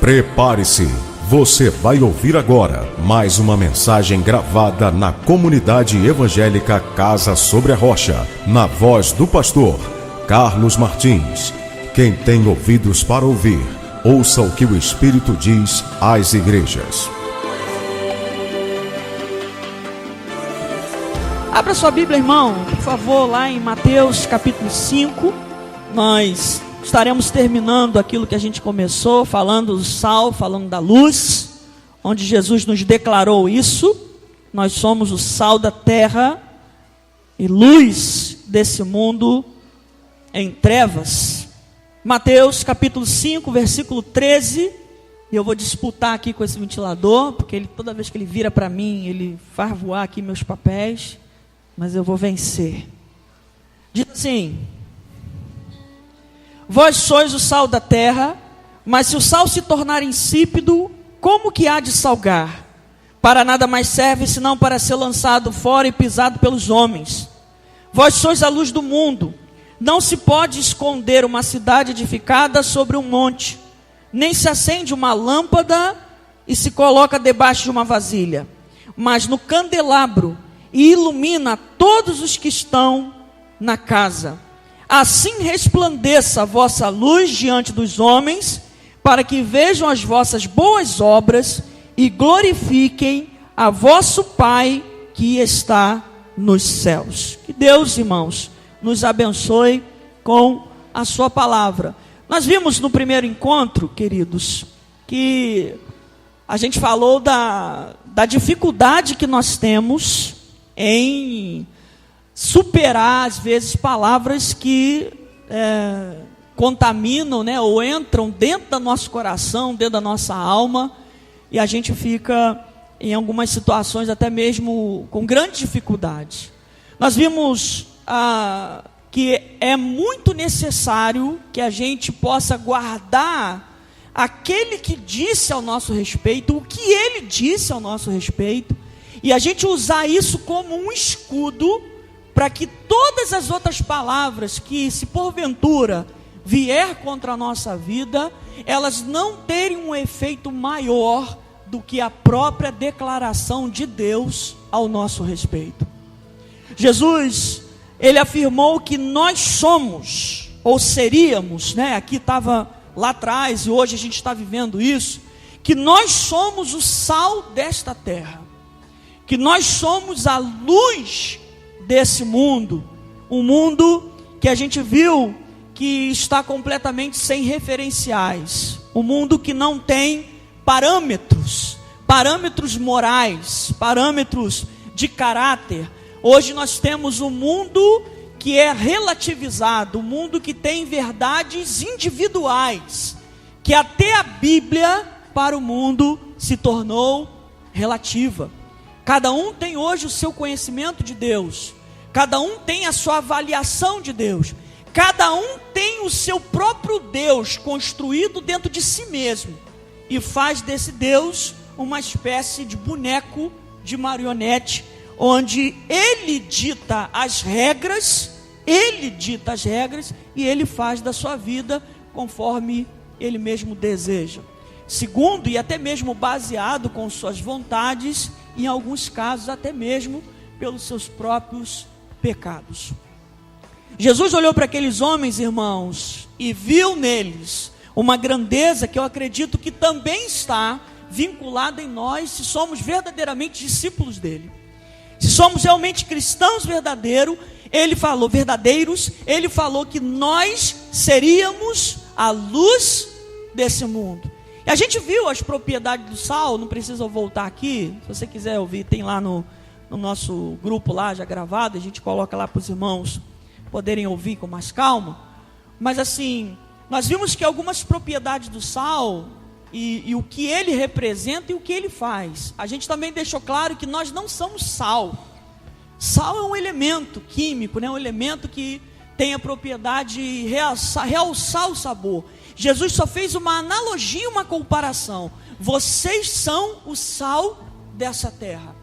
Prepare-se, você vai ouvir agora mais uma mensagem gravada na comunidade evangélica Casa Sobre a Rocha, na voz do pastor Carlos Martins. Quem tem ouvidos para ouvir, ouça o que o Espírito diz às igrejas. Abra sua Bíblia, irmão, por favor, lá em Mateus capítulo 5, nós estaremos terminando aquilo que a gente começou, falando do sal, falando da luz, onde Jesus nos declarou isso. Nós somos o sal da terra e luz desse mundo em trevas. Mateus capítulo 5, versículo 13, e eu vou disputar aqui com esse ventilador, porque toda vez que ele vira para mim, ele faz voar aqui meus papéis, mas eu vou vencer. Diz assim: vós sois o sal da terra, mas se o sal se tornar insípido, como que há de salgar? Para nada mais serve, senão para ser lançado fora e pisado pelos homens. Vós sois a luz do mundo. Não se pode esconder uma cidade edificada sobre um monte, nem se acende uma lâmpada e se coloca debaixo de uma vasilha, mas no candelabro, e ilumina todos os que estão na casa. Assim resplandeça a vossa luz diante dos homens, para que vejam as vossas boas obras e glorifiquem a vosso Pai que está nos céus. Que Deus, irmãos, nos abençoe com a sua palavra. Nós vimos no primeiro encontro, queridos, que a gente falou da dificuldade que nós temos em superar, às vezes, palavras que contaminam, né, ou entram dentro do nosso coração, dentro da nossa alma, e a gente fica, em algumas situações, até mesmo com grande dificuldade. Nós vimos que é muito necessário que a gente possa guardar aquele que disse ao nosso respeito, o que ele disse ao nosso respeito, e a gente usar isso como um escudo para que todas as outras palavras que, se porventura vier contra a nossa vida, elas não terem um efeito maior do que a própria declaração de Deus ao nosso respeito. Jesus, ele afirmou que nós somos, ou seríamos, né? Aqui estava lá atrás e hoje a gente está vivendo isso, que nós somos o sal desta terra, que nós somos a luz desse mundo, um mundo que a gente viu que está completamente sem referenciais, um mundo que não tem parâmetros morais, parâmetros de caráter. Hoje nós temos um mundo que é relativizado, um mundo que tem verdades individuais, que até a Bíblia para o mundo se tornou relativa. Cada um tem hoje o seu conhecimento de Deus, cada um tem a sua avaliação de Deus, cada um tem o seu próprio Deus construído dentro de si mesmo, e faz desse Deus uma espécie de boneco, de marionete, onde ele dita as regras, e ele faz da sua vida conforme ele mesmo deseja, segundo e até mesmo baseado com suas vontades, em alguns casos até mesmo pelos seus próprios pecados. Jesus olhou para aqueles homens, irmãos, e viu neles uma grandeza que eu acredito que também está vinculada em nós, se somos verdadeiramente discípulos dele, se somos realmente cristãos verdadeiros. Ele falou que nós seríamos a luz desse mundo. E a gente viu as propriedades do sal, não precisa voltar aqui, se você quiser ouvir, tem lá no nosso grupo lá já gravado, a gente coloca lá para os irmãos poderem ouvir com mais calma. Mas assim, nós vimos que algumas propriedades do sal e o que ele representa e o que ele faz. A gente também deixou claro que nós não somos sal. Sal é um elemento químico, né? Um elemento que tem a propriedade de realçar o sabor. Jesus só fez uma analogia, uma comparação. Vocês são o sal dessa terra.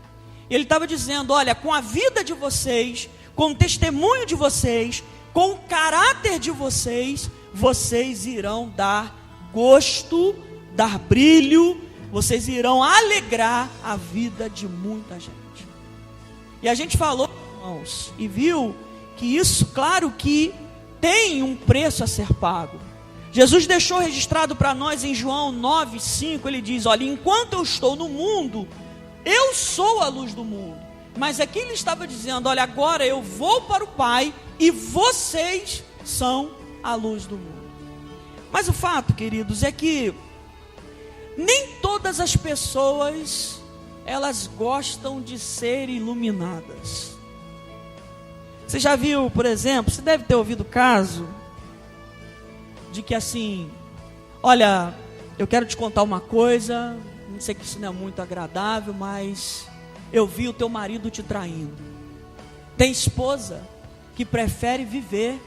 Ele estava dizendo, olha, com a vida de vocês, com o testemunho de vocês, com o caráter de vocês, vocês irão dar gosto dar brilho, vocês irão alegrar a vida de muita gente. E a gente falou, irmãos, e viu que isso, claro que tem um preço a ser pago. Jesus deixou registrado para nós em João 9,5, ele diz, olha, enquanto eu estou no mundo, eu sou a luz do mundo. Mas aqui ele estava dizendo, olha, agora eu vou para o Pai e vocês são a luz do mundo. Mas o fato, queridos, é que nem todas as pessoas, elas gostam de ser iluminadas. Você já viu, por exemplo, você deve ter ouvido o caso de que assim, olha, eu quero te contar uma coisa, não sei que isso não é muito agradável, mas eu vi o teu marido te traindo. Tem esposa que prefere viver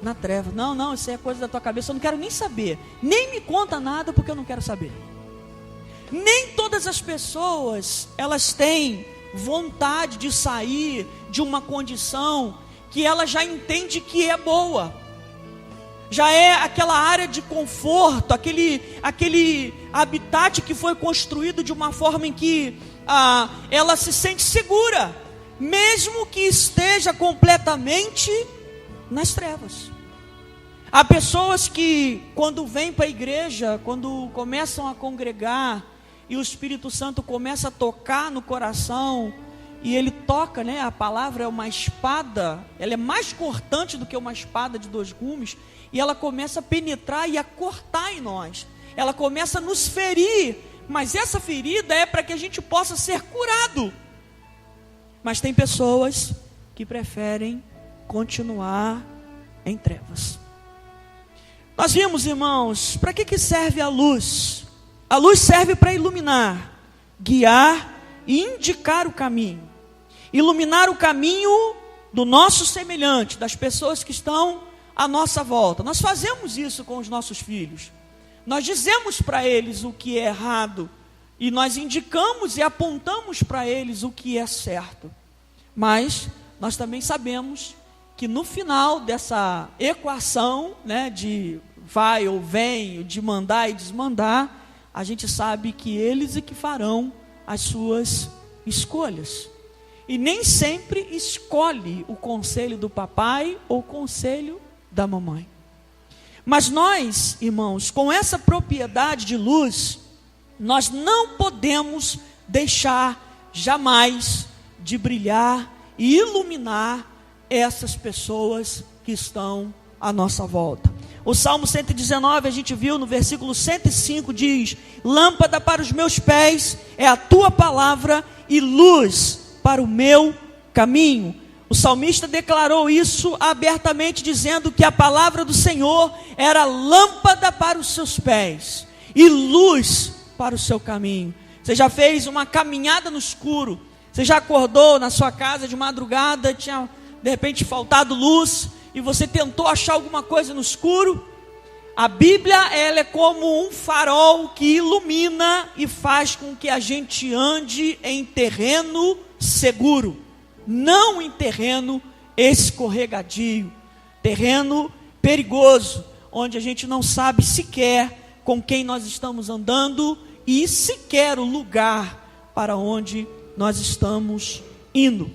na treva. Não, isso é coisa da tua cabeça, eu não quero nem saber. Nem me conta nada porque eu não quero saber. Nem todas as pessoas, elas têm vontade de sair de uma condição que ela já entende que é boa. Já é aquela área de conforto, aquele habitat que foi construído de uma forma em que ela se sente segura, mesmo que esteja completamente nas trevas. Há pessoas que, quando vêm para a igreja, quando começam a congregar, e o Espírito Santo começa a tocar no coração, e ele toca, né? A palavra é uma espada, ela é mais cortante do que uma espada de 2 gumes, e ela começa a penetrar e a cortar em nós, ela começa a nos ferir, mas essa ferida é para que a gente possa ser curado. Mas tem pessoas que preferem continuar em trevas. Nós vimos, irmãos, para que serve a luz? A luz serve para iluminar, guiar e indicar o caminho. Iluminar o caminho do nosso semelhante, das pessoas que estão à nossa volta. Nós fazemos isso com os nossos filhos. Nós dizemos para eles o que é errado e nós indicamos e apontamos para eles o que é certo. Mas nós também sabemos que no final dessa equação, né, de vai ou vem, de mandar e desmandar, a gente sabe que eles é que farão as suas escolhas. E nem sempre escolhe o conselho do papai ou o conselho da mamãe. Mas nós, irmãos, com essa propriedade de luz, nós não podemos deixar jamais de brilhar e iluminar essas pessoas que estão à nossa volta. O Salmo 119, a gente viu no versículo 105, diz: lâmpada para os meus pés é a tua palavra e luz para o meu caminho. O salmista declarou isso abertamente, dizendo que a palavra do Senhor era lâmpada para os seus pés e luz para o seu caminho. Você já fez uma caminhada no escuro? Você já acordou na sua casa de madrugada, tinha de repente faltado luz e você tentou achar alguma coisa no escuro? A Bíblia, ela é como um farol que ilumina e faz com que a gente ande em terreno seguro, não em terreno escorregadio, terreno perigoso, onde a gente não sabe sequer com quem nós estamos andando e sequer o lugar para onde nós estamos indo.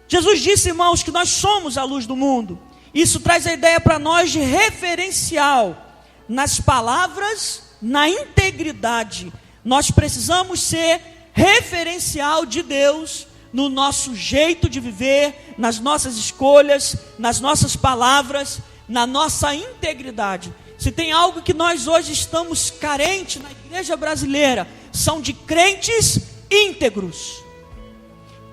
Jesus disse, irmãos, que nós somos a luz do mundo. Isso traz a ideia para nós de referencial nas palavras, na integridade. Nós precisamos ser referencial de Deus no nosso jeito de viver, nas nossas escolhas, nas nossas palavras, na nossa integridade. Se tem algo que nós hoje estamos carentes na igreja brasileira, são de crentes íntegros,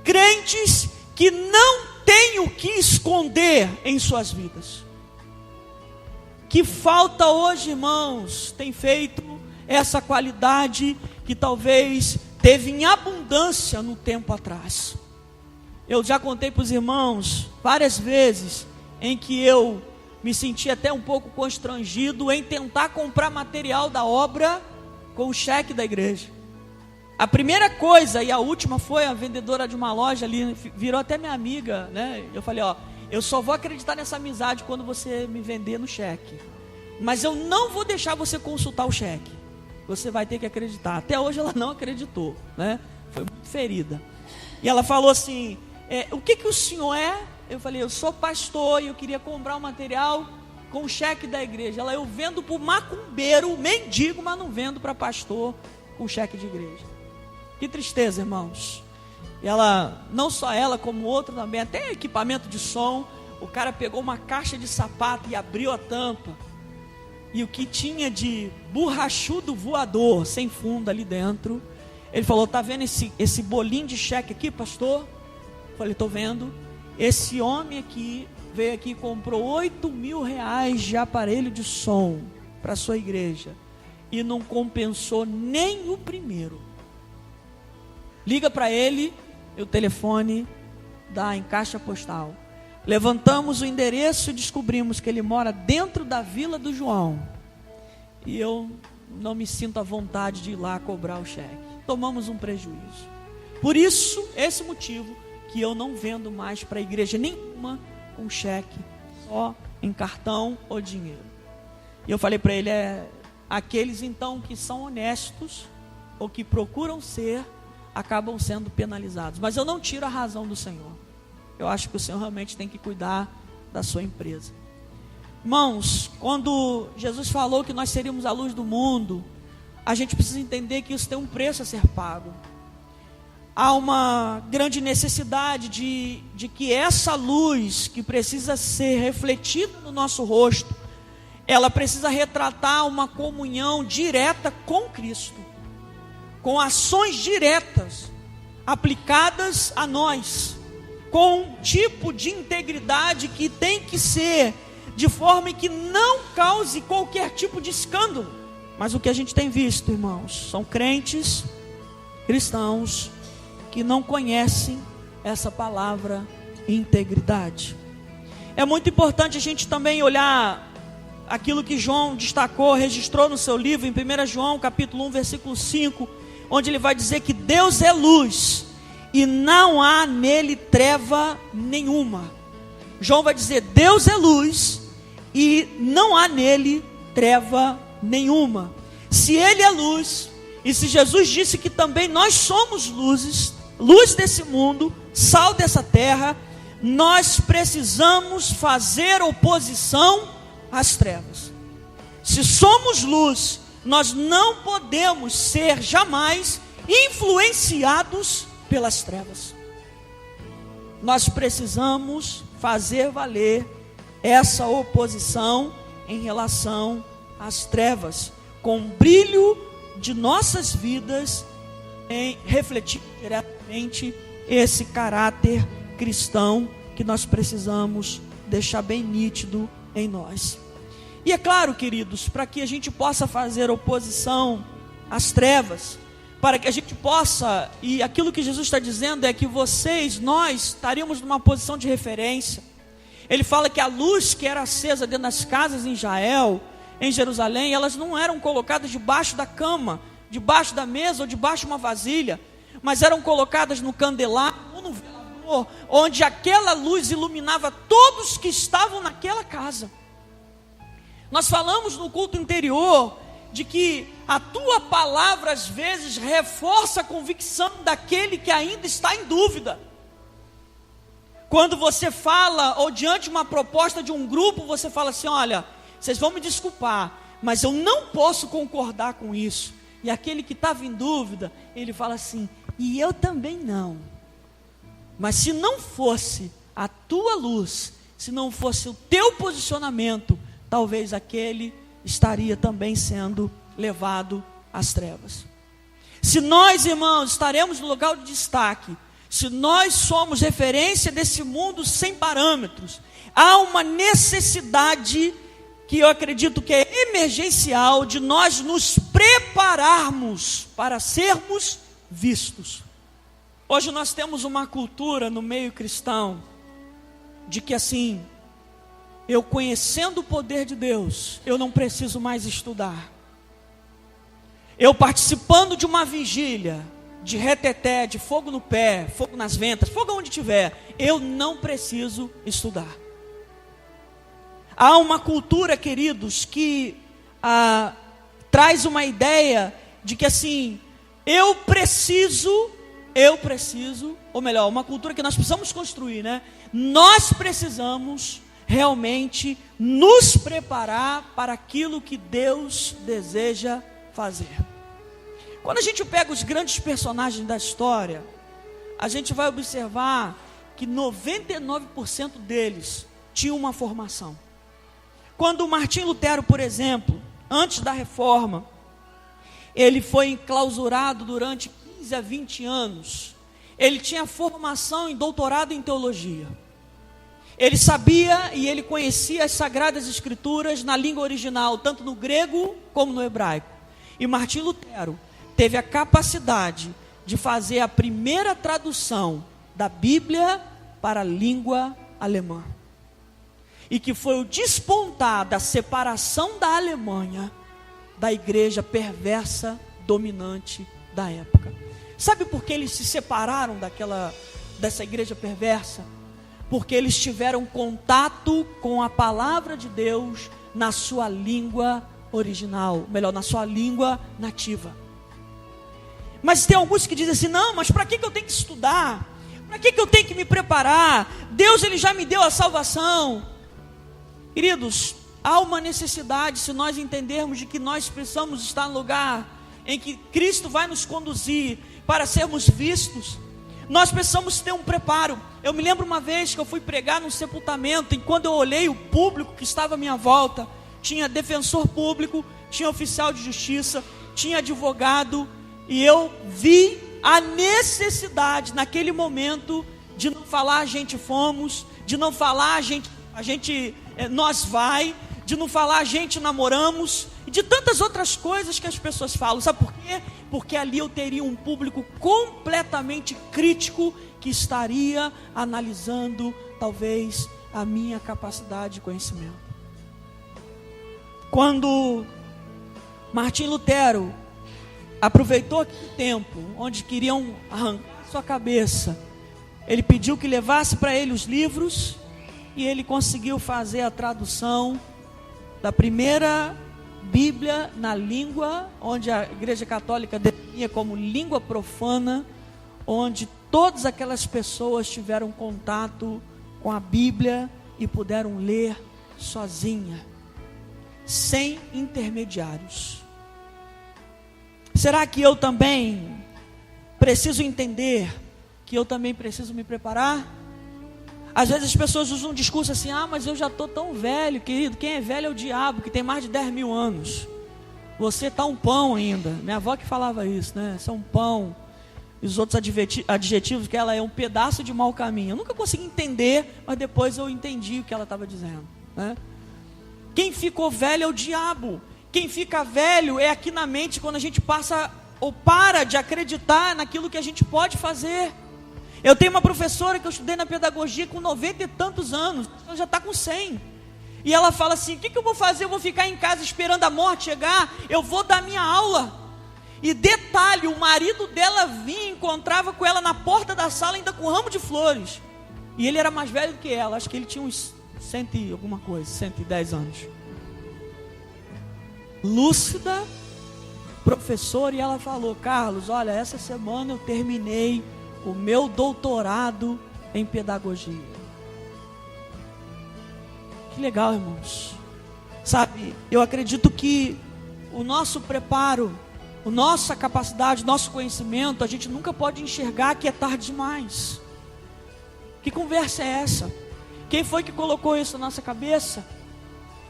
crentes que não têm o que esconder em suas vidas. Que falta hoje, irmãos, tem feito essa qualidade que talvez teve em abundância no tempo atrás. Eu já contei para os irmãos várias vezes em que eu me senti até um pouco constrangido em tentar comprar material da obra com o cheque da igreja. A primeira coisa e a última foi a vendedora de uma loja ali, virou até minha amiga, né? Eu falei, eu só vou acreditar nessa amizade quando você me vender no cheque. Mas eu não vou deixar você consultar o cheque. você vai ter que acreditar. Até hoje ela não acreditou, né? Foi muito ferida. E ela falou assim, o que o senhor é? Eu falei, eu sou pastor e eu queria comprar um material com o cheque da igreja. Ela, eu vendo para o macumbeiro, mendigo, mas não vendo para pastor com cheque de igreja. Que tristeza, irmãos. E ela, não só ela, como outro também, até equipamento de som, o cara pegou uma caixa de sapato e abriu a tampa. E o que tinha de borrachudo voador, sem fundo ali dentro, ele falou, tá vendo esse bolinho de cheque aqui, pastor? Eu falei, tô vendo. Esse homem aqui veio aqui e comprou 8 mil reais de aparelho de som para a sua igreja e não compensou nem o primeiro. Liga para ele, o telefone dá em caixa postal. Levantamos o endereço e descobrimos que ele mora dentro da Vila do João. E eu não me sinto à vontade de ir lá cobrar o cheque. Tomamos um prejuízo. Por isso, esse motivo, que eu não vendo mais para a igreja nenhuma com cheque, só em cartão ou dinheiro. E eu falei para ele, aqueles então que são honestos, ou que procuram ser, acabam sendo penalizados. Mas eu não tiro a razão do Senhor. Eu acho que o Senhor realmente tem que cuidar da sua empresa. Irmãos, quando Jesus falou que nós seríamos a luz do mundo, a gente precisa entender que isso tem um preço a ser pago. Há uma grande necessidade de que essa luz que precisa ser refletida no nosso rosto, ela precisa retratar uma comunhão direta com Cristo, com ações diretas aplicadas a nós, com um tipo de integridade que tem que ser de forma que não cause qualquer tipo de escândalo. Mas o que a gente tem visto, irmãos, são crentes, cristãos, que não conhecem essa palavra integridade. É muito importante a gente também olhar aquilo que João destacou, registrou no seu livro, em 1 João capítulo 1, versículo 5, onde ele vai dizer que Deus é luz e não há nele treva nenhuma. João vai dizer, Deus é luz e não há nele treva nenhuma. Se ele é luz, e se Jesus disse que também nós somos luzes, luz desse mundo, sal dessa terra, nós precisamos fazer oposição às trevas. Se somos luz, nós não podemos ser jamais influenciados pelas trevas. Nós precisamos fazer valer essa oposição em relação às trevas, com o brilho de nossas vidas em refletir diretamente esse caráter cristão que nós precisamos deixar bem nítido em nós. E é claro, queridos, para que a gente possa fazer oposição às trevas, para que a gente possa, e aquilo que Jesus está dizendo é que nós estaríamos numa posição de referência. Ele fala que a luz que era acesa dentro das casas em Israel, em Jerusalém, elas não eram colocadas debaixo da cama, debaixo da mesa ou debaixo de uma vasilha, mas eram colocadas no candelabro ou no velador, onde aquela luz iluminava todos que estavam naquela casa. Nós falamos no culto anterior de que a tua palavra às vezes reforça a convicção daquele que ainda está em dúvida. Quando você fala, ou diante de uma proposta de um grupo, você fala assim, olha, vocês vão me desculpar, mas eu não posso concordar com isso. E aquele que estava em dúvida, ele fala assim, e eu também não. Mas se não fosse a tua luz, se não fosse o teu posicionamento, talvez aquele estaria também sendo levado às trevas. Se nós, irmãos, estaremos no lugar de destaque, se nós somos referência desse mundo sem parâmetros, há uma necessidade que eu acredito que é emergencial de nós nos prepararmos para sermos vistos. Hoje nós temos uma cultura no meio cristão de que assim, eu conhecendo o poder de Deus, eu não preciso mais estudar. Eu participando de uma vigília, de reteté, de fogo no pé, fogo nas ventas, fogo onde tiver, eu não preciso estudar. Há uma cultura, queridos, que traz uma ideia de que assim, eu preciso, ou melhor, uma cultura que nós precisamos construir, né? Nós precisamos realmente nos preparar para aquilo que Deus deseja fazer. Quando a gente pega os grandes personagens da história, a gente vai observar que 99% deles tinham uma formação. Quando Martim Lutero, por exemplo, antes da reforma, ele foi enclausurado durante 15 a 20 anos, ele tinha formação em doutorado em teologia. Ele sabia e ele conhecia as Sagradas Escrituras na língua original, tanto no grego como no hebraico. E Martim Lutero teve a capacidade de fazer a primeira tradução da Bíblia para a língua alemã. E que foi o despontar da separação da Alemanha da igreja perversa, dominante da época. Sabe por que eles se separaram dessa igreja perversa? Porque eles tiveram contato com a palavra de Deus na sua língua original, melhor, na sua língua nativa. Mas tem alguns que dizem assim, não, mas para que eu tenho que estudar? Para que eu tenho que me preparar? Deus, ele já me deu a salvação. Queridos, há uma necessidade, se nós entendermos de que nós precisamos estar no lugar em que Cristo vai nos conduzir para sermos vistos, nós precisamos ter um preparo. Eu me lembro uma vez que eu fui pregar num sepultamento, e quando eu olhei o público que estava à minha volta, tinha defensor público, tinha oficial de justiça, tinha advogado, e eu vi a necessidade naquele momento de não falar a gente fomos, de não falar nós vai, de não falar a gente namoramos, e de tantas outras coisas que as pessoas falam. Sabe por quê? Porque ali eu teria um público completamente crítico que estaria analisando talvez a minha capacidade de conhecimento. Quando Martim Lutero aproveitou aquele tempo onde queriam arrancar sua cabeça, ele pediu que levasse para ele os livros, e ele conseguiu fazer a tradução da primeira Bíblia na língua onde a Igreja Católica definia como língua profana, onde todas aquelas pessoas tiveram contato com a Bíblia e puderam ler sozinha, sem intermediários. Será que eu também preciso entender que eu também preciso me preparar? Às vezes as pessoas usam um discurso assim, mas eu já estou tão velho, querido. Quem é velho é o diabo, que tem mais de 10 mil anos. Você está um pão ainda. Minha avó que falava isso, né? Você é um pão. E os outros adjetivos, que ela é um pedaço de mau caminho. Eu nunca consegui entender, mas depois eu entendi o que ela estava dizendo, né? Quem ficou velho é o diabo. Quem fica velho é aqui na mente quando a gente passa ou para de acreditar naquilo que a gente pode fazer. Eu tenho uma professora que eu estudei na pedagogia com 90 e tantos anos, ela já está com 100. E ela fala assim, o que eu vou fazer? Eu vou ficar em casa esperando a morte chegar? Eu vou dar minha aula. E detalhe, o marido dela vinha e encontrava com ela na porta da sala ainda com um ramo de flores. E ele era mais velho do que ela, acho que ele tinha uns 100 e alguma coisa, 110 anos. Lúcida, professora, e ela falou, Carlos, olha, essa semana eu terminei o meu doutorado em pedagogia. Que legal, irmãos. Sabe, eu acredito que o nosso preparo, a nossa capacidade, o nosso conhecimento, a gente nunca pode enxergar que é tarde demais. Que conversa é essa? Quem foi que colocou isso na nossa cabeça?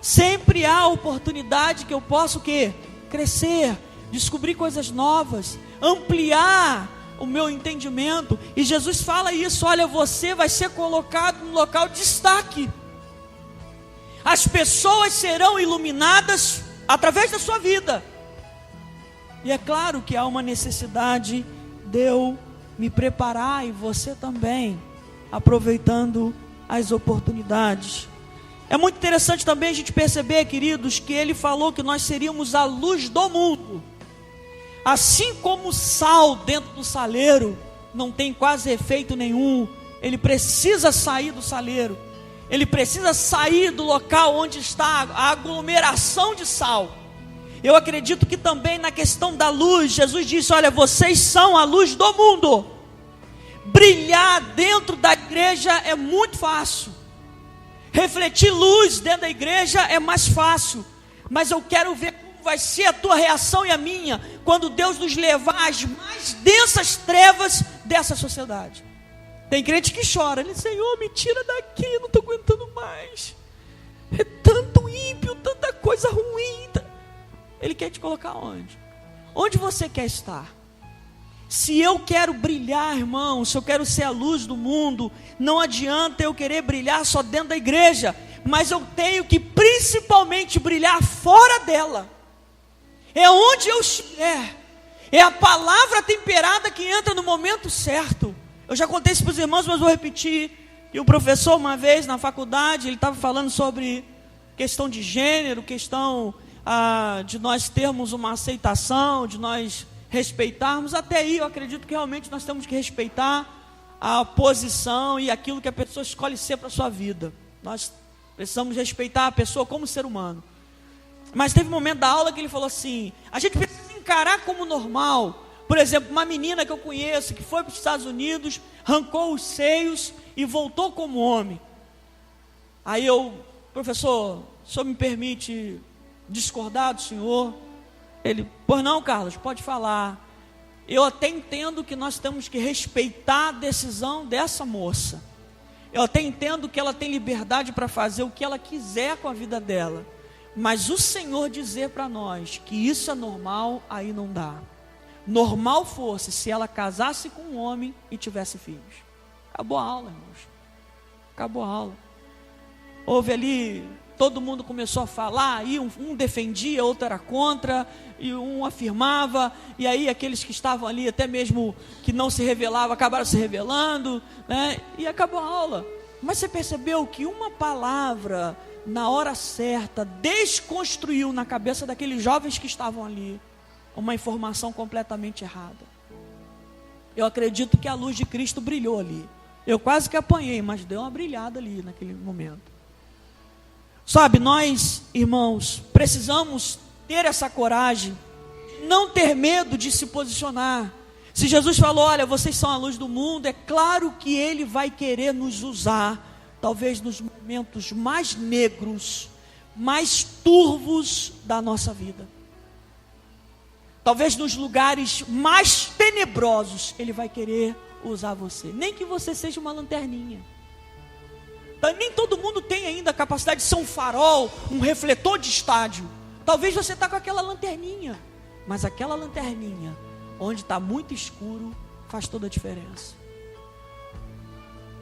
Sempre há oportunidade que eu possa o quê? Crescer, descobrir coisas novas, ampliar o meu entendimento. E Jesus fala isso, olha, você vai ser colocado no local de destaque. As pessoas serão iluminadas através da sua vida. E é claro que há uma necessidade de eu me preparar, e você também, aproveitando as oportunidades. É muito interessante também a gente perceber, queridos, que ele falou que nós seríamos a luz do mundo. Assim como o sal dentro do saleiro não tem quase efeito nenhum, ele precisa sair do saleiro, ele precisa sair do local onde está a aglomeração de sal. Eu acredito que também na questão da luz, Jesus disse: olha, vocês são a luz do mundo. Brilhar dentro da igreja é muito fácil. Refletir luz dentro da igreja é mais fácil. Mas eu quero ver como vai ser a tua reação e a minha, quando Deus nos levar às mais densas trevas dessa sociedade. Tem crente que chora, ele: Senhor, me tira daqui, eu não estou aguentando mais. É tanto ímpio, tanta coisa ruim. Ele quer te colocar onde? Onde você quer estar? Se eu quero brilhar, irmão, se eu quero ser a luz do mundo, não adianta eu querer brilhar só dentro da igreja, mas eu tenho que principalmente brilhar fora dela. É onde eu estiver. É a palavra temperada que entra no momento certo. Eu já contei isso para os irmãos, mas vou repetir. E o professor, uma vez na faculdade, ele estava falando sobre questão de gênero, questão de nós termos uma aceitação, de nós respeitarmos. Até aí eu acredito que realmente nós temos que respeitar a posição e aquilo que a pessoa escolhe ser para a sua vida. Nós precisamos respeitar a pessoa como ser humano. Mas teve um momento da aula que ele falou assim: a gente precisa encarar como normal. Por exemplo, uma menina que eu conheço, que foi para os Estados Unidos, arrancou os seios e voltou como homem. Aí eu: professor, o senhor me permite discordar do senhor? Ele: pois não, Carlos, pode falar. Eu até entendo que nós temos que respeitar a decisão dessa moça. Eu até entendo que ela tem liberdade para fazer o que ela quiser com a vida dela. Mas o Senhor dizer para nós que isso é normal, aí não dá. Normal fosse se ela casasse com um homem e tivesse filhos. Acabou a aula, irmãos. Acabou a aula. Houve ali, todo mundo começou a falar, e um defendia, outro era contra, e um afirmava, e aí aqueles que estavam ali, até mesmo que não se revelavam, acabaram se revelando, né? E acabou a aula. Mas você percebeu que uma palavra, na hora certa, desconstruiu na cabeça daqueles jovens que estavam ali uma informação completamente errada. Eu acredito que a luz de Cristo brilhou ali. Eu quase que apanhei, mas deu uma brilhada ali naquele momento. Sabe, nós, irmãos, precisamos ter essa coragem, não ter medo de se posicionar. Se Jesus falou: olha, vocês são a luz do mundo, é claro que Ele vai querer nos usar, talvez nos momentos mais negros, mais turvos da nossa vida. Talvez nos lugares mais tenebrosos, Ele vai querer usar você. Nem que você seja uma lanterninha. Nem todo mundo tem ainda a capacidade de ser um farol, um refletor de estádio. Talvez você está com aquela lanterninha, mas aquela lanterninha, onde está muito escuro, faz toda a diferença.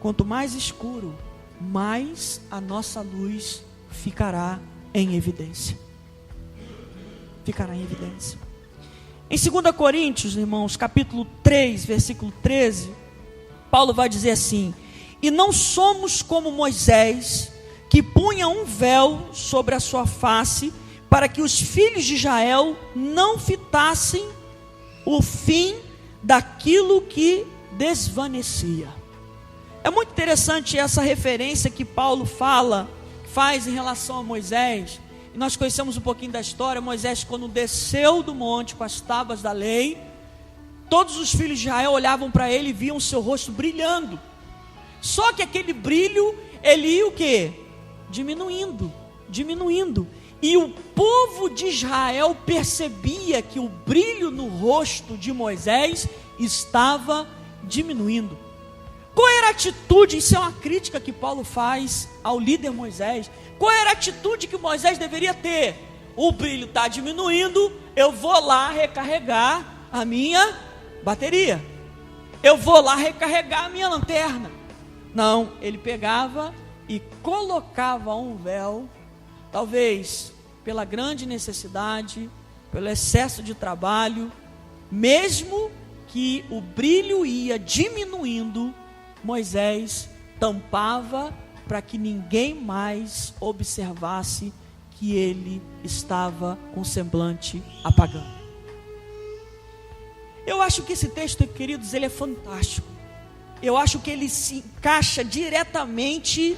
Quanto mais escuro, mais a nossa luz ficará em evidência. Ficará em evidência. Em 2 Coríntios, irmãos, capítulo 3, versículo 13, Paulo vai dizer assim: e não somos como Moisés, que punha um véu sobre a sua face, para que os filhos de Israel não fitassem o fim daquilo que desvanecia. É muito interessante essa referência que Paulo faz em relação a Moisés. E nós conhecemos um pouquinho da história. Moisés, quando desceu do monte com as tábuas da lei, todos os filhos de Israel olhavam para ele e viam o seu rosto brilhando. Só que aquele brilho, ele ia o quê? Diminuindo. E o povo de Israel percebia que o brilho no rosto de Moisés estava diminuindo. Qual era a atitude? Isso é uma crítica que Paulo faz ao líder Moisés. Qual era a atitude que Moisés deveria ter? O brilho está diminuindo, eu vou lá recarregar a minha bateria. Eu vou lá recarregar a minha lanterna. Não, ele pegava e colocava um véu, talvez pela grande necessidade, pelo excesso de trabalho, mesmo que o brilho ia diminuindo, Moisés tampava para que ninguém mais observasse que ele estava com semblante apagando. Eu acho que esse texto, queridos, ele é fantástico. Eu acho que ele se encaixa diretamente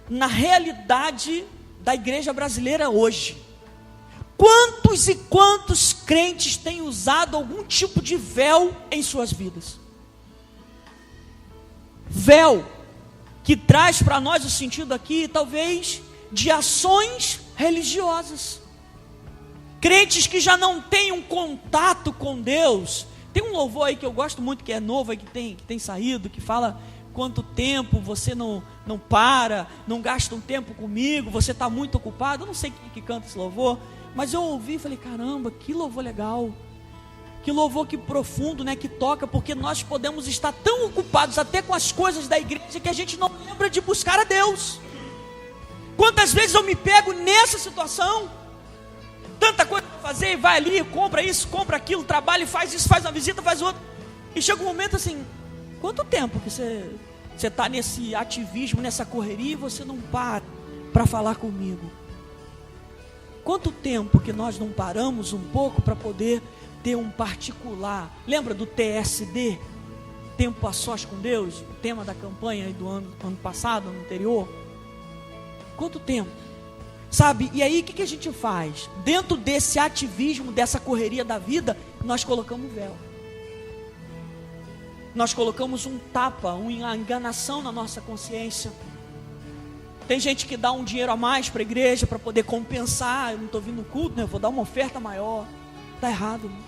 na realidade da igreja brasileira hoje. Quantos e quantos crentes têm usado algum tipo de véu em suas vidas? Véu que traz para nós o sentido aqui, talvez, de ações religiosas. Crentes que já não têm um contato com Deus. Tem um louvor aí que eu gosto muito, que é novo, aí que tem saído, que fala: quanto tempo você não para, não gasta um tempo comigo, você está muito ocupado. Eu não sei quem que canta esse louvor, mas eu ouvi e falei: caramba, que louvor legal, que louvor que profundo, né, que toca, porque nós podemos estar tão ocupados até com as coisas da igreja que a gente não lembra de buscar a Deus. Quantas vezes eu me pego nessa situação, tanta coisa para fazer, e vai ali, compra isso, compra aquilo, trabalha e faz isso, faz uma visita, faz outra, e chega um momento assim: quanto tempo que você está nesse ativismo, nessa correria, e você não para falar comigo? Quanto tempo que nós não paramos um pouco para poder ter um particular? Lembra do TSD? Tempo a sós com Deus? O tema da campanha aí do ano passado, ano anterior. Quanto tempo? Sabe? E aí o que a gente faz? Dentro desse ativismo, dessa correria da vida, nós colocamos véu. Nós colocamos um tapa, uma enganação na nossa consciência. Tem gente que dá um dinheiro a mais para a igreja para poder compensar: eu não estou vindo no culto, né? Eu vou dar uma oferta maior. Está errado, né?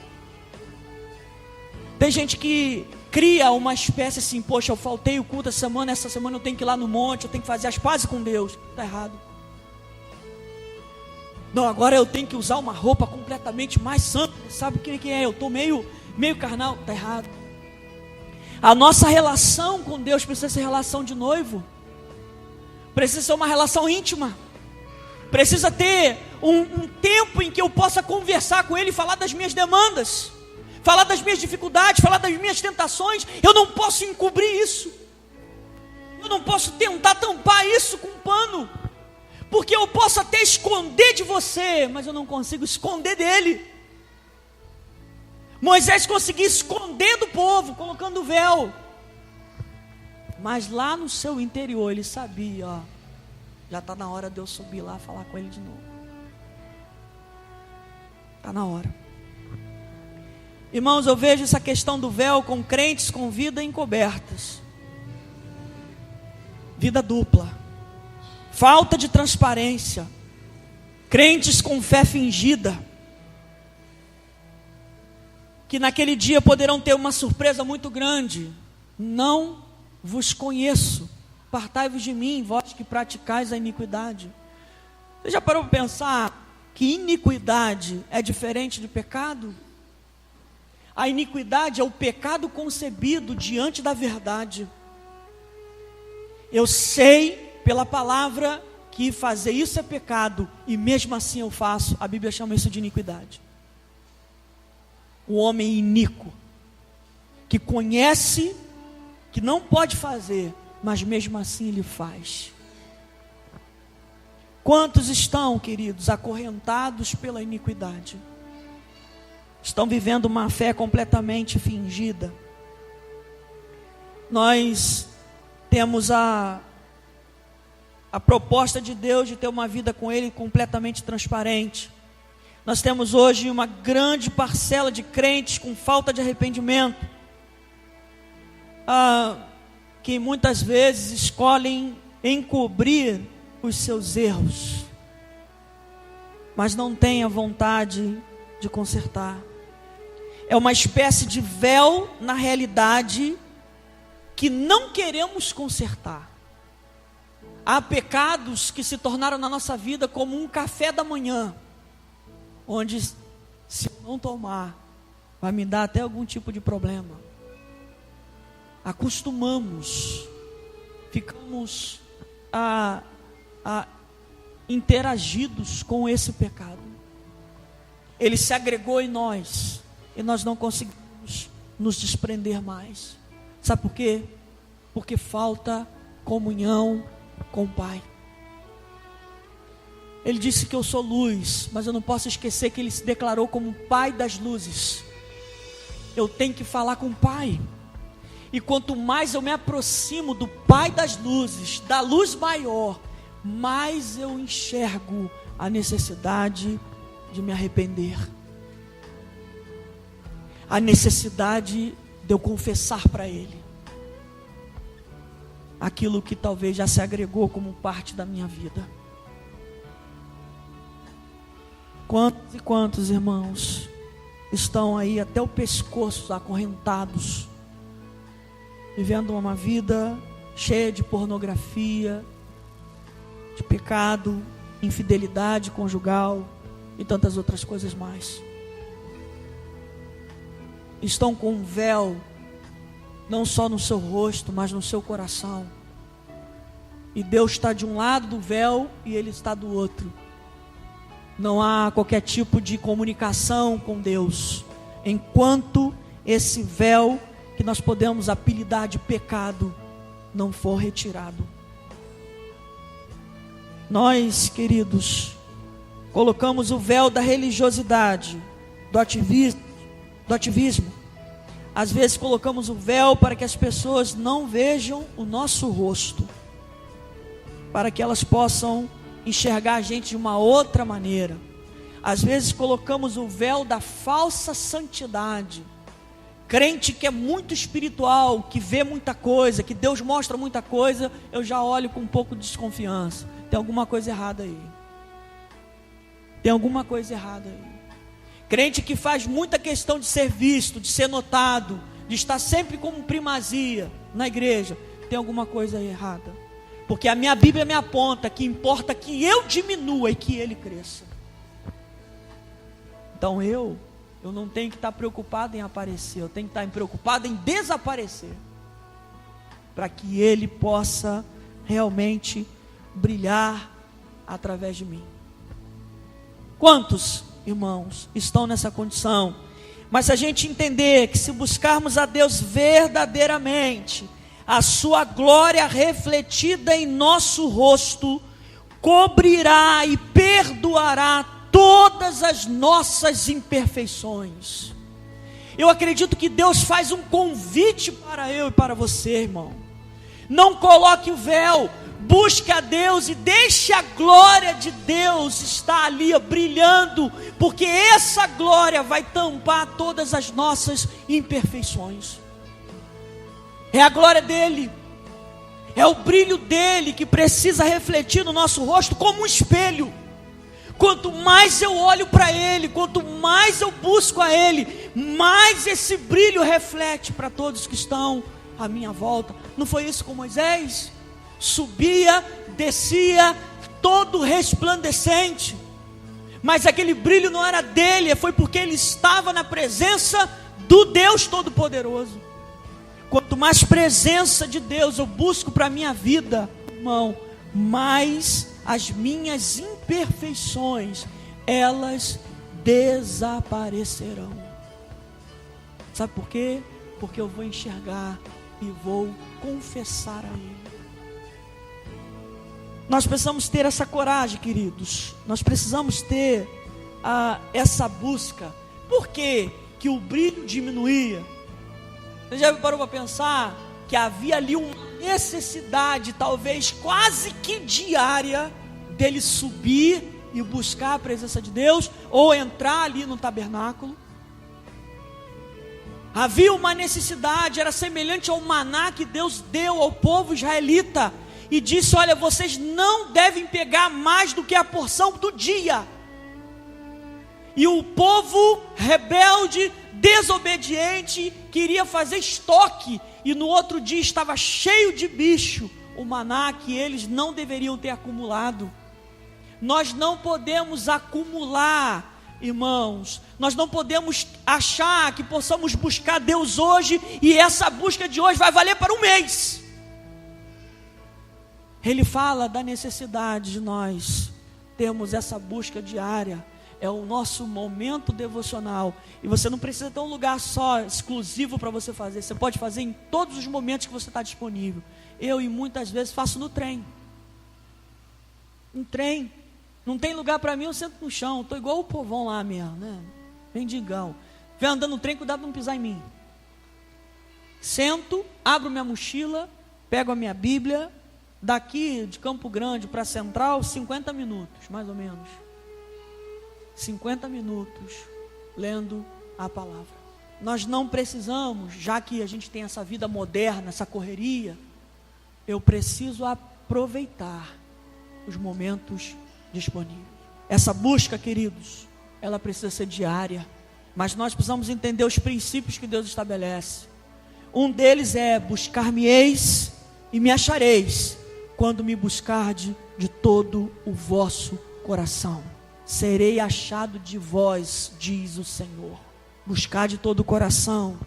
Tem gente que cria uma espécie assim: poxa, eu faltei o culto essa semana eu tenho que ir lá no monte, eu tenho que fazer as pazes com Deus. Está errado. Não, agora eu tenho que usar uma roupa completamente mais santa. Sabe quem é? Eu estou meio carnal. Está errado. A nossa relação com Deus precisa ser relação de noivo. Precisa ser uma relação íntima. Precisa ter um tempo em que eu possa conversar com Ele, falar das minhas demandas, falar das minhas dificuldades, falar das minhas tentações. Eu não posso encobrir isso. Eu não posso tentar tampar isso com um pano, porque eu posso até esconder de você, mas eu não consigo esconder dele. Moisés conseguia esconder do povo, colocando o véu, mas lá no seu interior ele sabia: ó, já está na hora de eu subir lá e falar com ele de novo. Está na hora. Irmãos, eu vejo essa questão do véu com crentes com vida encobertas, vida dupla, falta de transparência, crentes com fé fingida, que naquele dia poderão ter uma surpresa muito grande: não vos conheço, apartai-vos de mim, vós que praticais a iniquidade. Você já parou para pensar que iniquidade é diferente de pecado? A iniquidade é o pecado concebido diante da verdade. Eu sei pela palavra que fazer isso é pecado, e mesmo assim eu faço. A Bíblia chama isso de iniquidade. O homem iníquo, que conhece que não pode fazer, mas mesmo assim ele faz. Quantos estão, queridos, acorrentados pela iniquidade? Estão vivendo uma fé completamente fingida. Nós temos a proposta de Deus de ter uma vida com Ele completamente transparente. Nós temos hoje uma grande parcela de crentes com falta de arrependimento, que muitas vezes escolhem encobrir os seus erros, mas não têm a vontade de consertar. É uma espécie de véu na realidade que não queremos consertar. Há pecados que se tornaram na nossa vida como um café da manhã, onde, se eu não tomar, vai me dar até algum tipo de problema. Acostumamos, ficamos interagidos com esse pecado. Ele se agregou em nós e nós não conseguimos nos desprender mais. Sabe por quê? Porque falta comunhão com o Pai. Ele disse que eu sou luz, mas eu não posso esquecer que Ele se declarou como Pai das luzes. Eu tenho que falar com o Pai. E quanto mais eu me aproximo do Pai das luzes, da luz maior, mais eu enxergo a necessidade de me arrepender. A necessidade de eu confessar para Ele aquilo que talvez já se agregou como parte da minha vida. Quantos e quantos irmãos estão aí até o pescoço acorrentados, vivendo uma vida cheia de pornografia, de pecado, infidelidade conjugal e tantas outras coisas mais. Estão com um véu, não só no seu rosto, mas no seu coração. E Deus está de um lado do véu e Ele está do outro. Não há qualquer tipo de comunicação com Deus, enquanto esse véu, que nós podemos apelidar de pecado, não for retirado. Nós, queridos, colocamos o véu da religiosidade, do ativismo. Às vezes colocamos o véu para que as pessoas não vejam o nosso rosto, para que elas possam enxergar a gente de uma outra maneira. Às vezes colocamos o véu da falsa santidade. Crente que é muito espiritual, que vê muita coisa, que Deus mostra muita coisa, eu já olho com um pouco de desconfiança. Tem alguma coisa errada aí. Tem alguma coisa errada aí. Crente que faz muita questão de ser visto, de ser notado, de estar sempre como primazia na igreja, tem alguma coisa aí errada. Porque a minha Bíblia me aponta que importa que eu diminua e que Ele cresça. Então eu não tenho que estar preocupado em aparecer, eu tenho que estar preocupado em desaparecer, para que Ele possa realmente brilhar através de mim. Quantos irmãos estão nessa condição? Mas se a gente entender que se buscarmos a Deus verdadeiramente, a sua glória refletida em nosso rosto cobrirá e perdoará todas as nossas imperfeições. Eu acredito que Deus faz um convite para eu e para você, irmão. Não coloque o véu, busque a Deus e deixe a glória de Deus estar ali brilhando, porque essa glória vai tampar todas as nossas imperfeições. É a glória dele, é o brilho dele que precisa refletir no nosso rosto como um espelho. Quanto mais eu olho para ele, quanto mais eu busco a ele, mais esse brilho reflete para todos que estão à minha volta. Não foi isso com Moisés? Subia, descia, todo resplandecente, mas aquele brilho não era dele, foi porque ele estava na presença do Deus Todo-Poderoso. Quanto mais presença de Deus eu busco para a minha vida, irmão, mais as minhas imperfeições, elas desaparecerão. Sabe por quê? Porque eu vou enxergar e vou confessar a Ele. Nós precisamos ter essa coragem, queridos. Nós precisamos ter essa busca. Por que que o brilho diminuía? Você já parou para pensar que havia ali uma necessidade, talvez quase que diária, dele subir e buscar a presença de Deus, ou entrar ali no tabernáculo? Havia uma necessidade, era semelhante ao maná que Deus deu ao povo israelita, e disse: olha, vocês não devem pegar mais do que a porção do dia. E o povo rebelde, desobediente, queria fazer estoque, e no outro dia estava cheio de bicho, o maná que eles não deveriam ter acumulado. Nós não podemos acumular, irmãos, nós não podemos achar que possamos buscar Deus hoje, e essa busca de hoje vai valer para um mês. Ele fala da necessidade de nós termos essa busca diária. É o nosso momento devocional. E você não precisa ter um lugar só exclusivo para você fazer. Você pode fazer em todos os momentos que você está disponível. Eu, e muitas vezes, faço no trem. No trem. Não tem lugar para mim, eu sento no chão. Estou igual o povão lá mesmo, né? Mendigão. Vem andando no trem, cuidado para não pisar em mim. Sento, abro minha mochila, pego a minha Bíblia. Daqui de Campo Grande para Central, 50 minutos, mais ou menos. 50 minutos lendo a palavra. Nós não precisamos, já que a gente tem essa vida moderna, essa correria, eu preciso aproveitar os momentos disponíveis. Essa busca, queridos, ela precisa ser diária, mas nós precisamos entender os princípios que Deus estabelece. Um deles é: buscar-me-eis e me achareis, quando me buscardes de todo o vosso coração. Serei achado de vós, diz o Senhor. Buscar de todo o coração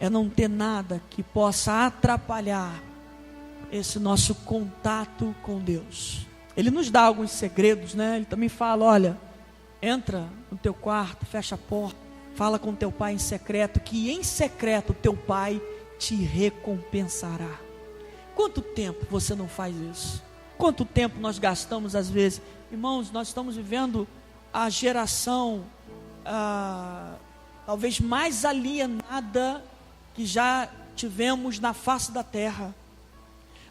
é não ter nada que possa atrapalhar esse nosso contato com Deus. Ele nos dá alguns segredos, né? Ele também fala: olha, entra no teu quarto, fecha a porta, fala com teu pai em secreto, que em secreto teu pai te recompensará. Quanto tempo você não faz isso? Quanto tempo nós gastamos às vezes? Irmãos, nós estamos vivendo a geração talvez mais alienada que já tivemos na face da terra.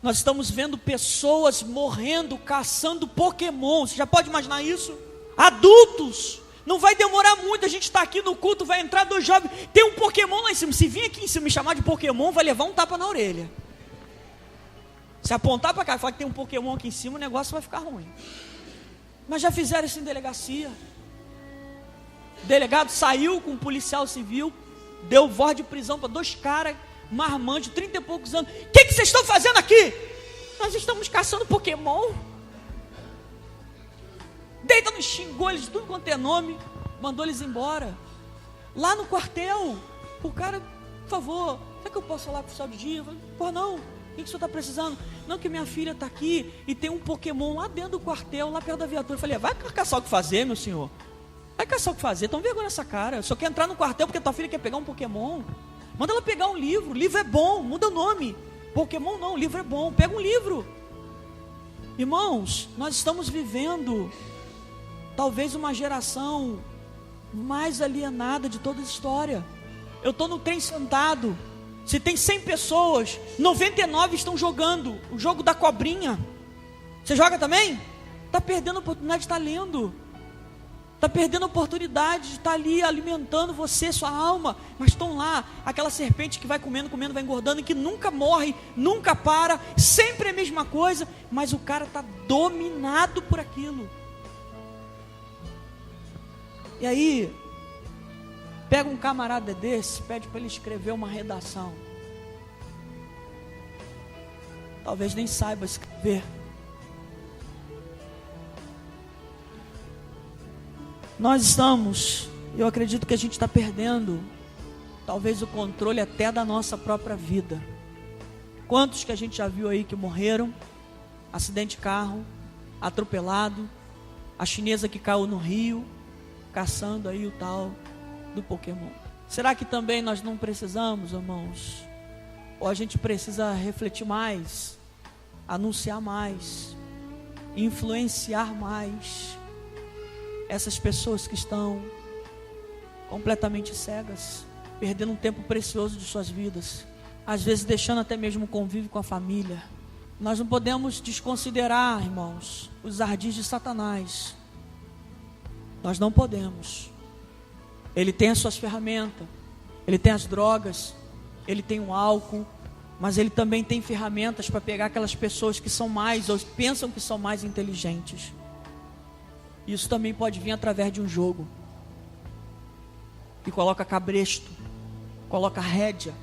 Nós estamos vendo pessoas morrendo, caçando Pokémon. Você já pode imaginar isso? Adultos, não vai demorar muito, a gente está aqui no culto, vai entrar 2 jovens, tem um Pokémon lá em cima. Se vir aqui em cima me chamar de Pokémon, vai levar um tapa na orelha. Se apontar para cá e falar que tem um Pokémon aqui em cima, o negócio vai ficar ruim. Mas já fizeram isso em delegacia. O delegado saiu com um policial civil, deu voz de prisão para 2 caras, marmanjos, 30 e poucos anos. O que vocês estão fazendo aqui? Nós estamos caçando Pokémon. Deita, nos xingou eles, tudo quanto é nome, mandou eles embora. Lá no quartel, o cara: por favor, será que eu posso falar com o oficial de dia? Eu falei: pô, não, o que o senhor está precisando? Não, que minha filha está aqui e tem um Pokémon lá dentro do quartel, lá perto da viatura. Eu falei: vai caçar o que fazer, meu senhor. Vai caçar o que fazer, tão vergonha nessa cara. Só quer entrar no quartel porque tua filha quer pegar um Pokémon. Manda ela pegar um livro, livro é bom, muda o nome. Pokémon não, livro é bom, pega um livro. Irmãos, nós estamos vivendo talvez uma geração mais alienada de toda a história. Eu estou no trem sentado, se tem 100 pessoas, 99 estão jogando o jogo da cobrinha. Você joga também? Está perdendo a oportunidade de estar lendo. Está perdendo a oportunidade de estar ali alimentando você, sua alma. Mas estão lá, aquela serpente que vai comendo, vai engordando, e que nunca morre, nunca para, sempre é a mesma coisa, mas o cara está dominado por aquilo. E aí, pega um camarada desse, pede para ele escrever uma redação. Talvez nem saiba escrever. Nós estamos, eu acredito que a gente está perdendo, talvez o controle até da nossa própria vida. Quantos que a gente já viu aí que morreram, acidente de carro, atropelado, a chinesa que caiu no rio, caçando aí o tal do Pokémon. Será que também nós não precisamos, irmãos? Ou a gente precisa refletir mais, anunciar mais, influenciar mais essas pessoas que estão completamente cegas, perdendo um tempo precioso de suas vidas, às vezes deixando até mesmo o convívio com a família. Nós não podemos desconsiderar, irmãos, os ardis de Satanás. Nós não podemos. Ele tem as suas ferramentas, ele tem as drogas, ele tem o álcool, mas ele também tem ferramentas para pegar aquelas pessoas que são mais, ou pensam que são mais inteligentes. Isso também pode vir através de um jogo. E coloca cabresto, coloca rédea,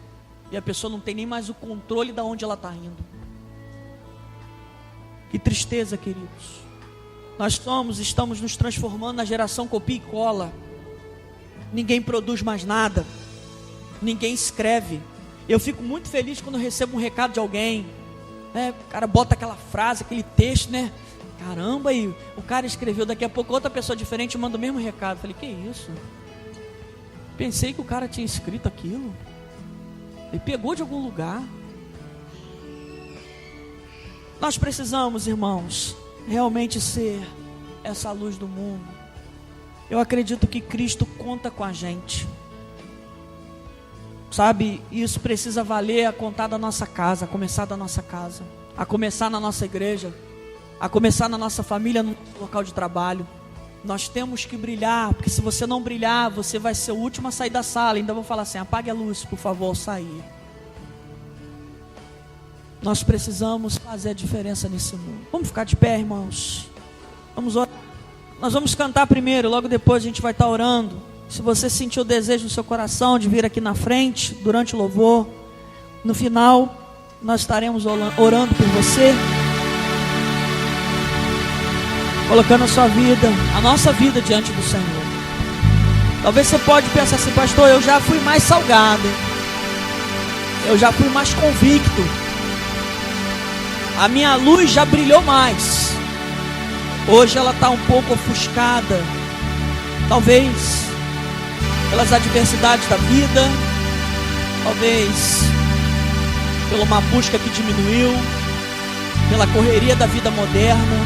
e a pessoa não tem nem mais o controle de onde ela está indo. Que tristeza, queridos. Nós estamos nos transformando na geração copia e cola. Ninguém produz mais nada, ninguém escreve. Eu fico muito feliz quando eu recebo um recado de alguém, né? O cara bota aquela frase, aquele texto, né? Caramba, e o cara escreveu, daqui a pouco outra pessoa diferente manda o mesmo recado. Falei: que isso? Pensei que o cara tinha escrito aquilo. Ele pegou de algum lugar. Nós precisamos, irmãos, realmente ser essa luz do mundo. Eu acredito que Cristo conta com a gente. Sabe, isso precisa valer a contar da nossa casa, a começar da nossa casa, a começar na nossa igreja, a começar na nossa família, no nosso local de trabalho. Nós temos que brilhar, porque se você não brilhar, você vai ser o último a sair da sala. Ainda vou falar assim: apague a luz, por favor, ao sair. Nós precisamos fazer a diferença nesse mundo. Vamos ficar de pé, irmãos. Vamos orar. Nós vamos cantar primeiro, logo depois a gente vai estar orando. Se você sentiu o desejo no seu coração de vir aqui na frente, durante o louvor, no final, nós estaremos orando por você, colocando a sua vida, a nossa vida diante do Senhor. Talvez você pode pensar assim: pastor, eu já fui mais salgado, eu já fui mais convicto, a minha luz já brilhou mais. Hoje ela está um pouco ofuscada, talvez pelas adversidades da vida, talvez pela uma busca que diminuiu, pela correria da vida moderna.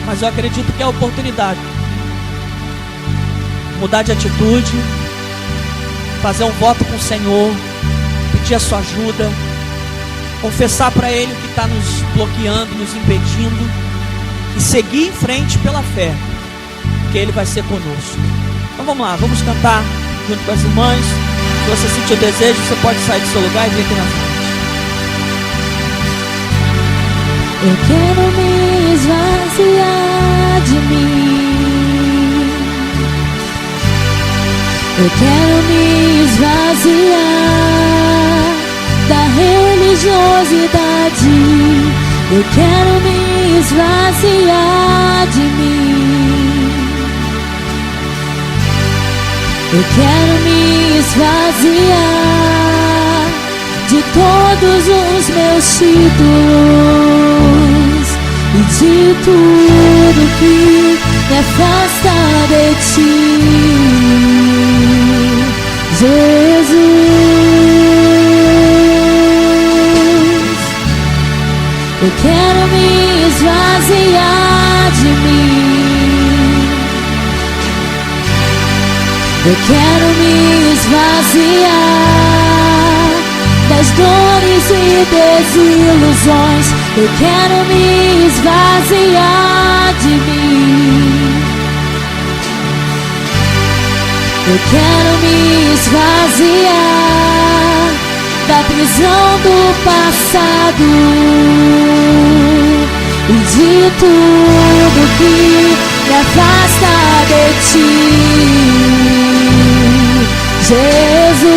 Mas eu acredito que é a oportunidade mudar de atitude, fazer um voto com o Senhor, pedir a sua ajuda, confessar para Ele o que está nos bloqueando, nos impedindo, e seguir em frente pela fé, porque Ele vai ser conosco. Então vamos lá, vamos cantar junto com as irmãs. Se você sentir o desejo, você pode sair do seu lugar e vir aqui na frente. Eu quero me esvaziar de mim. Eu quero me esvaziar da religiosidade. Eu quero me esvaziar de mim. Eu quero me esvaziar de todos os meus títulos e de tudo que me afasta de ti, Jesus. Eu quero me esvaziar de mim. Eu quero me esvaziar das dores e desilusões. Eu quero me esvaziar de mim. Eu quero me esvaziar da prisão do passado e de tudo que me afasta de ti, Jesus.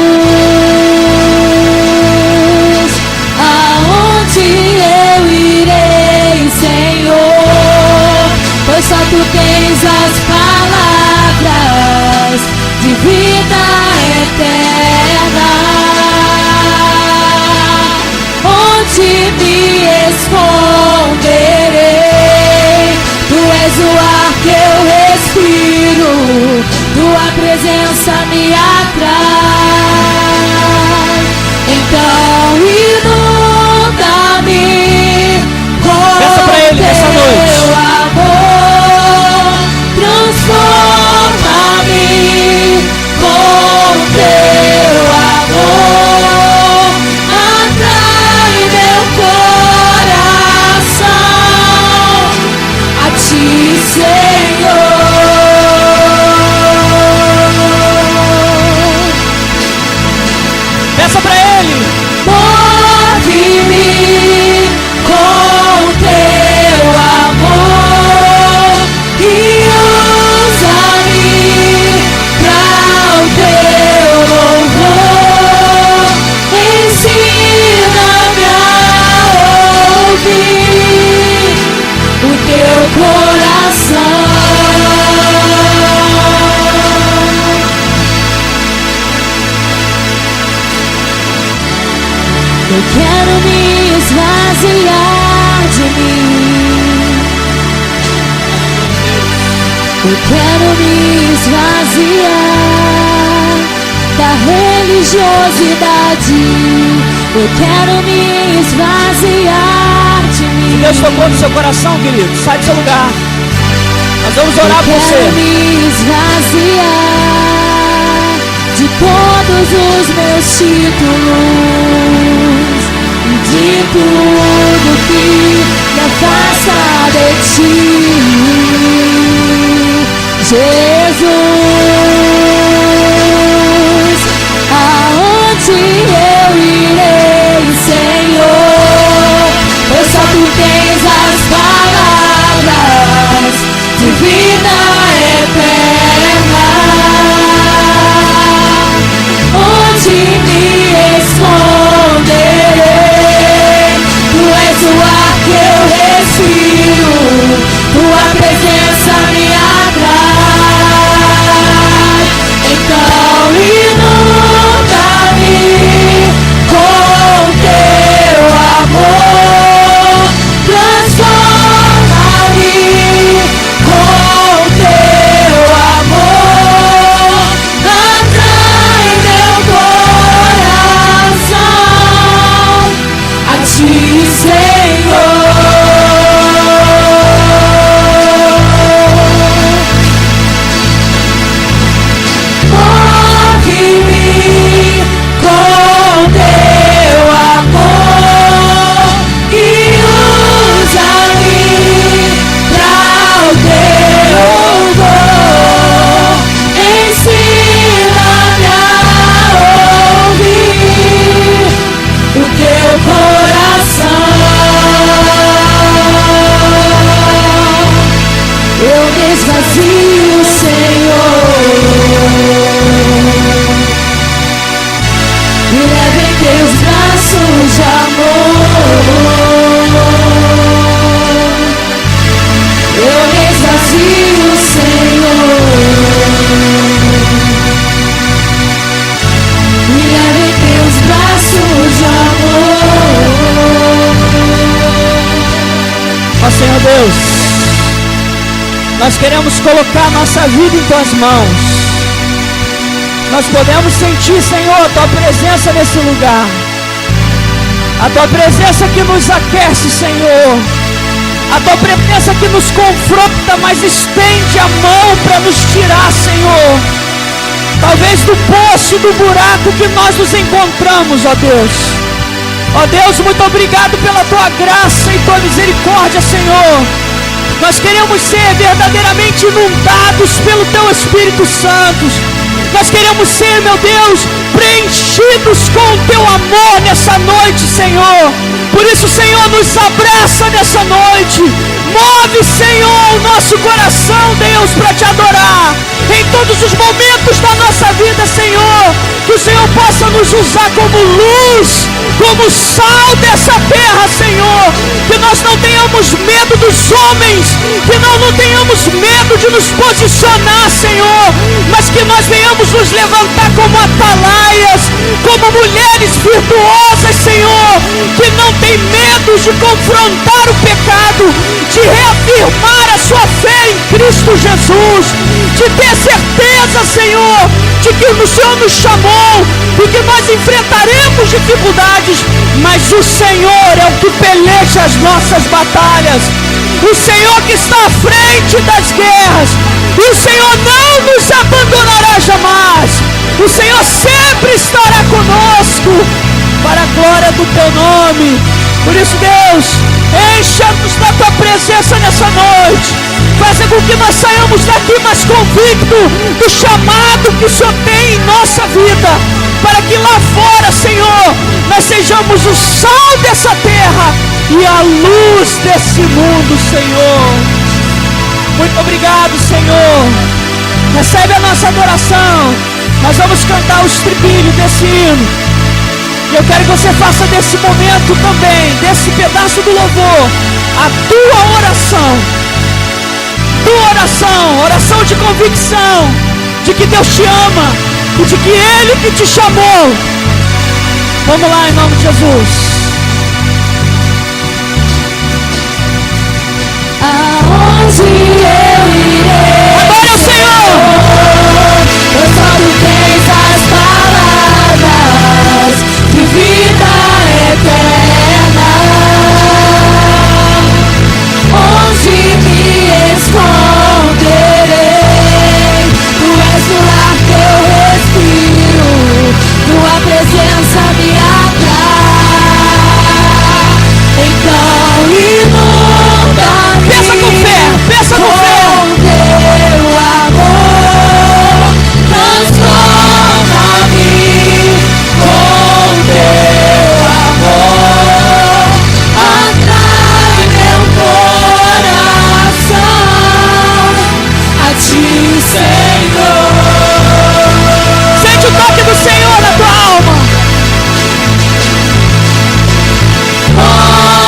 Aonde eu irei, Senhor? Pois só tu tens as palavras de vida eterna. Onde me esconderei? Tu és o ar que eu respiro, tua presença me atrai. Então inunda-me com teu amor, transforma-me com teu amor, atrai meu coração a ti, Senhor. Peça para Ele. Move-me com teu amor e usa-me para o teu louvor. Ensina-me a ouvir o teu coração. Eu quero me esvaziar de mim. Eu quero me esvaziar da religiosidade. Eu quero me esvaziar de mim. Se Deus tocou no seu coração, querido, sai do seu lugar. Nós vamos orar por você. Eu quero me esvaziar de todos os meus títulos e de tudo que me afasta de ti, Jesus, aonde eu irei, Senhor? Pois só tu tens as palavras de vida eterna. Onde me esconderei? Tu és o ar que eu respiro, tua presença me atrai. Então inunda-me com teu amor, transforma-me com teu amor, atrai meu coração a ti, Senhor. Esvazio, Senhor, me leva em teus braços de amor. Eu me esvazio, Senhor, me leva em teus braços de amor. Ó Senhor Deus, nós queremos colocar nossa vida em tuas mãos. Nós podemos sentir, Senhor, a tua presença nesse lugar. A tua presença que nos aquece, Senhor. A tua presença que nos confronta, mas estende a mão para nos tirar, Senhor. Talvez do poço, do buraco que nós nos encontramos, ó Deus. Ó Deus, muito obrigado pela tua graça e tua misericórdia, Senhor. Nós queremos ser verdadeiramente inundados pelo Teu Espírito Santo. Nós queremos ser, meu Deus, preenchidos com o Teu amor nessa noite, Senhor. Por isso, Senhor, nos abraça nessa noite. Move, Senhor, o nosso coração, Deus, para Te adorar. Em todos os momentos da nossa vida, Senhor. Que o Senhor possa nos usar como luz, como sal dessa terra, Senhor. Que nós não tenhamos medo dos homens, que nós não tenhamos medo de nos posicionar, Senhor, mas que nós venhamos nos levantar como atalaias, como mulheres virtuosas, Senhor, que não tem medo de confrontar o pecado, de reafirmar a sua fé em Cristo Jesus, de ter certeza, Senhor, de que o Senhor nos chamou e que nós enfrentaremos dificuldades, mas o Senhor é o que peleja as nossas batalhas, o Senhor que está à frente das guerras, e o Senhor não nos abandonará jamais, o Senhor sempre estará conosco, para a glória do Teu nome. Por isso, Deus, encha-nos da Tua presença nessa noite, faça com que nós saiamos daqui mais convictos do chamado que o Senhor tem em nossa vida, para que lá fora, Senhor, nós sejamos o sal dessa terra e a luz desse mundo, Senhor. Muito obrigado, Senhor. Recebe a nossa adoração. Nós vamos cantar o estribilho desse hino. E eu quero que você faça desse momento também, desse pedaço do louvor, a tua oração. Tua oração, oração de convicção, de que Deus te ama e de que Ele que te chamou. Vamos lá, em nome de Jesus. Aonde eu irei? Agora é o Senhor! Pois só tu tens as palavras de vida eterna. Onde me esconderei? Tu és o ar que eu respiro, tua presença me atrai. Então inunda-me. Pensa com fé, pensa com fé. Senhor. Sente o toque do Senhor na tua alma.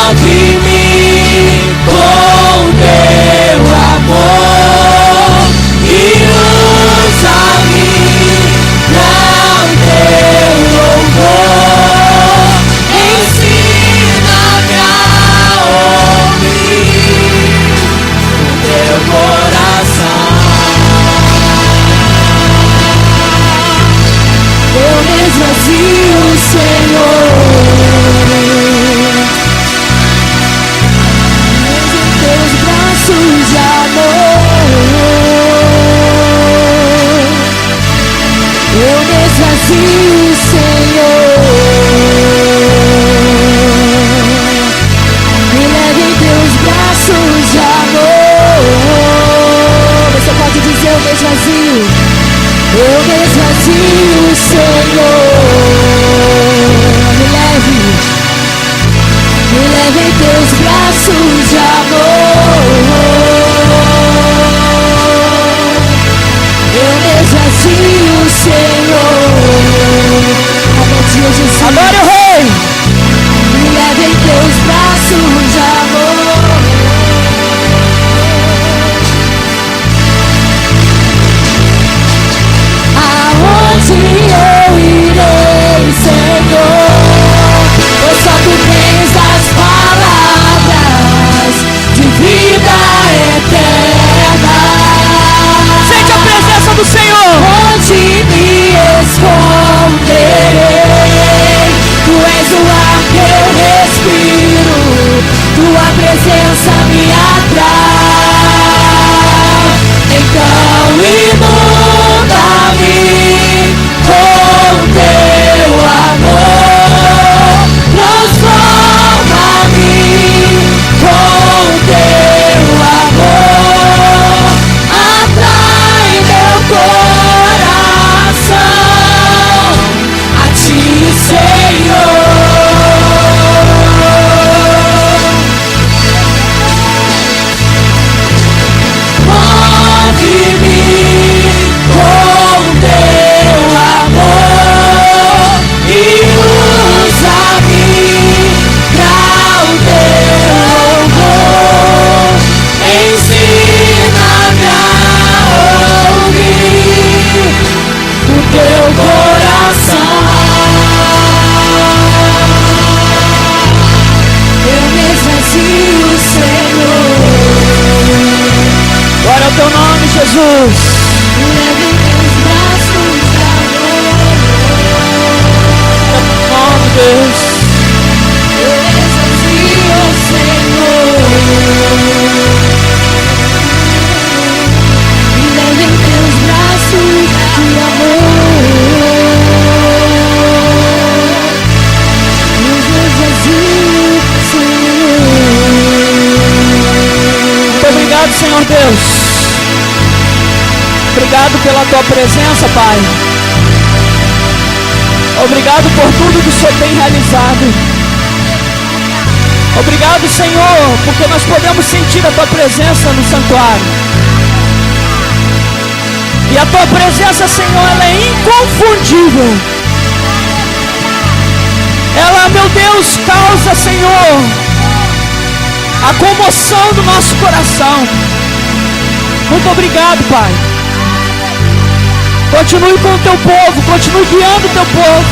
Move-me com teu amor e usa-me para o teu louvor. Ensina-me a ouvir o teu coração. Eu me esvazio, Senhor. De amor, eu me esvazio, Senhor. Me leve em teus braços de amor. Você pode dizer: eu me esvazio. Eu me esvazio, Senhor. Me leve em teus braços de amor. Eu me esvazio, Senhor. Adore o Rei. Me leve em teus braços de amor. Aonde eu irei, Senhor? Pois só tu tens as palavras de vida eterna. Sente a presença do Senhor. Onde me esconderei? Tu és o ar que eu respiro. Tua presença me atrai. Então inunda-me com teu amor. Transforma-me com teu amor. Atrai meu coração a ti, Senhor. Move-me com teu amor e usa-me para o teu louvor. Ensina-me a ouvir o teu coração. Eu me esvazio, Senhor. Glória ao teu nome, Jesus. Me leve em teus braços de amor. Nome, Deus. Eu me esvazio, Senhor. Me leve em teus braços de amor. Eu me esvazio, Senhor. Muito obrigado, Senhor Deus. Obrigado pela tua presença, Pai. Obrigado por tudo que o Senhor tem realizado. Obrigado, Senhor, porque nós podemos sentir a tua presença no santuário. E a tua presença, Senhor, ela é inconfundível. Ela, meu Deus, causa, Senhor, a comoção do nosso coração. Muito obrigado, Pai. Continue com o teu povo, continue guiando o teu povo.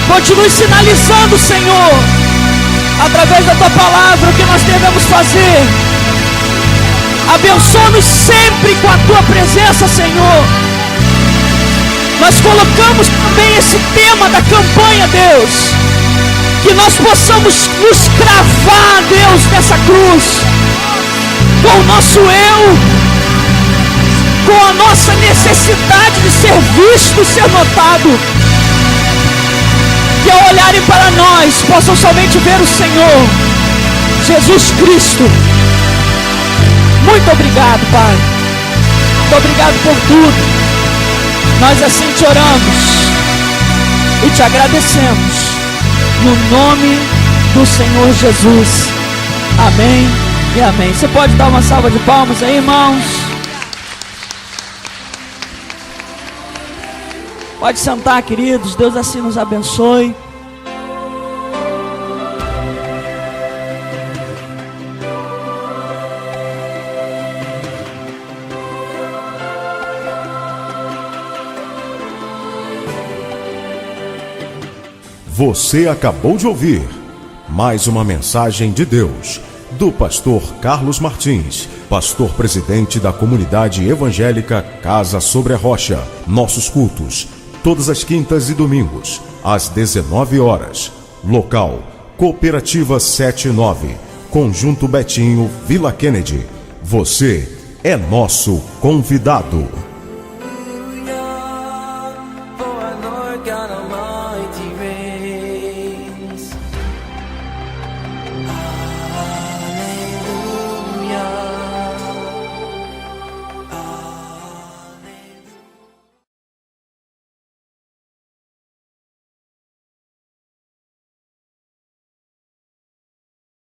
Continue sinalizando, Senhor, através da tua palavra, o que nós devemos fazer. Abençoa-nos sempre com a tua presença, Senhor. Nós colocamos também esse tema da campanha, Deus. Que nós possamos nos cravar, Deus, nessa cruz. Com o nosso eu, com a nossa necessidade de ser visto, ser notado. Que ao olharem para nós, possam somente ver o Senhor, Jesus Cristo. Muito obrigado, Pai. Muito obrigado por tudo. Nós assim te oramos e te agradecemos. No nome do Senhor Jesus. Amém e amém. Você pode dar uma salva de palmas aí, irmãos? Pode sentar, queridos. Deus assim nos abençoe. Você acabou de ouvir mais uma mensagem de Deus, do pastor Carlos Martins, pastor presidente da comunidade evangélica Casa Sobre a Rocha. Nossos cultos, todas as quintas e domingos, às 19 horas. Local, Cooperativa 79, Conjunto Betinho, Vila Kennedy. Você é nosso convidado. Hallelujah, for our Lord God Almighty.